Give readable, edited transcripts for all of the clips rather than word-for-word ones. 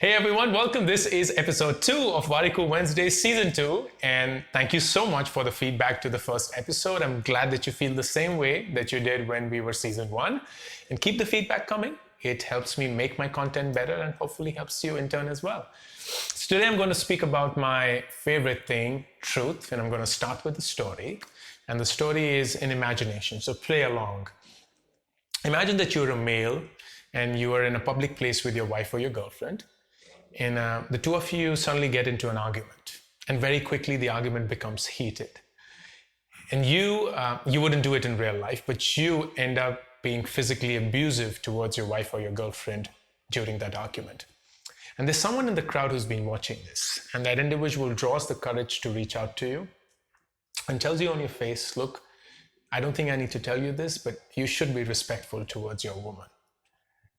Hey everyone, welcome. This is episode 2 of Warikoo Wednesdays season 2, and thank you so much for the feedback to the first episode. I'm glad that you feel the same way that you did when we were season 1, and keep the feedback coming. It helps me make my content better and hopefully helps you in turn as well. So today I'm going to speak about my favorite thing, truth, and I'm going to start with the story. And the story is in imagination, so play along. Imagine that you're a male and you are in a public place with your wife or your girlfriend. And the two of you suddenly get into an argument, and very quickly the argument becomes heated. And you wouldn't do it in real life, but you end up being physically abusive towards your wife or your girlfriend during that argument. And there's someone in the crowd who's been watching this, and that individual draws the courage to reach out to you and tells you on your face, look, I don't think I need to tell you this, but you should be respectful towards your woman.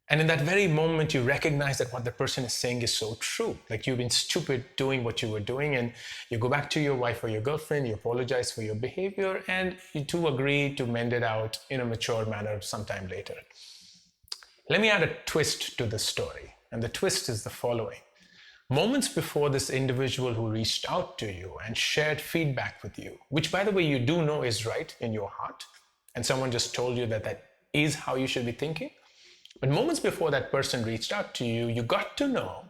And in that very moment, you recognize that what the person is saying is so true. Like you've been stupid doing what you were doing, and you go back to your wife or your girlfriend, you apologize for your behavior, and you two agree to mend it out in a mature manner sometime later. Let me add a twist to this story, and the twist is the following. Moments before this individual who reached out to you and shared feedback with you, which by the way, you do know is right in your heart, and someone just told you that that is how you should be thinking. But moments before that person reached out to you, you got to know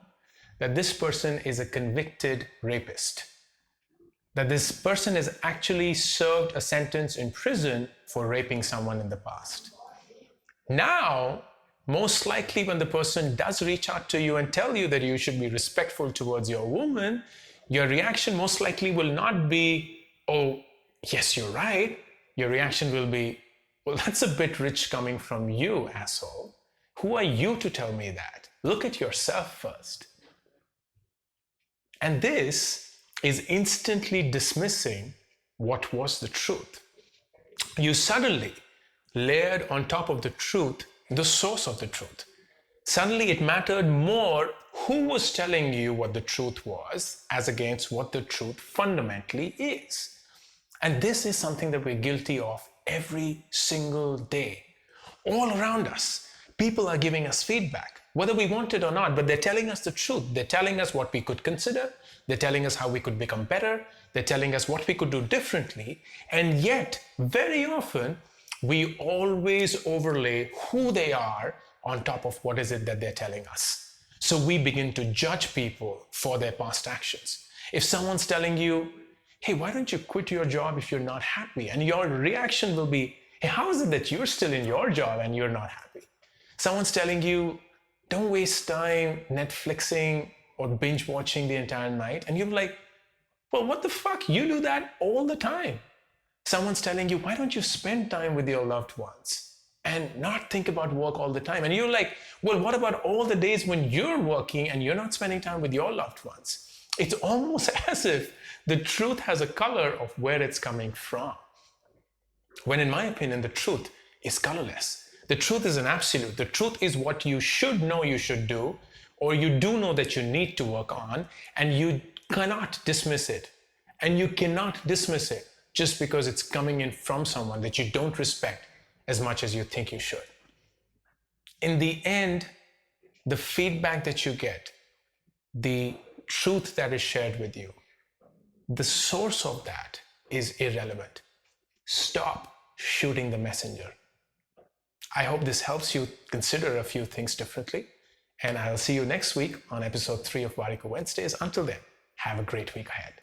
that this person is a convicted rapist. That this person has actually served a sentence in prison for raping someone in the past. Now, most likely when the person does reach out to you and tell you that you should be respectful towards your woman, your reaction most likely will not be, oh, yes, you're right. Your reaction will be, well, that's a bit rich coming from you, asshole. Who are you to tell me that? Look at yourself first. And this is instantly dismissing what was the truth. You suddenly layered on top of the truth the source of the truth. Suddenly it mattered more who was telling you what the truth was as against what the truth fundamentally is. And this is something that we're guilty of every single day. All around us, people are giving us feedback, whether we want it or not, but they're telling us the truth. They're telling us what we could consider. They're telling us how we could become better. They're telling us what we could do differently. And yet, very often, we always overlay who they are on top of what is it that they're telling us. So we begin to judge people for their past actions. If someone's telling you, hey, why don't you quit your job if you're not happy? And your reaction will be, hey, how is it that you're still in your job and you're not happy? Someone's telling you, don't waste time Netflixing or binge watching the entire night. And you're like, well, what the fuck? You do that all the time. Someone's telling you, why don't you spend time with your loved ones and not think about work all the time? And you're like, well, what about all the days when you're working and you're not spending time with your loved ones? It's almost as if the truth has a color of where it's coming from. When in my opinion, the truth is colorless. The truth is an absolute. The truth is what you should know you should do, or you do know that you need to work on, and you cannot dismiss it. And you cannot dismiss it just because it's coming in from someone that you don't respect as much as you think you should. In the end, the feedback that you get, the truth that is shared with you, the source of that is irrelevant. Stop shooting the messenger. I hope this helps you consider a few things differently, and I'll see you next week on episode 3 of Warikoo Wednesdays. Until then, have a great week ahead.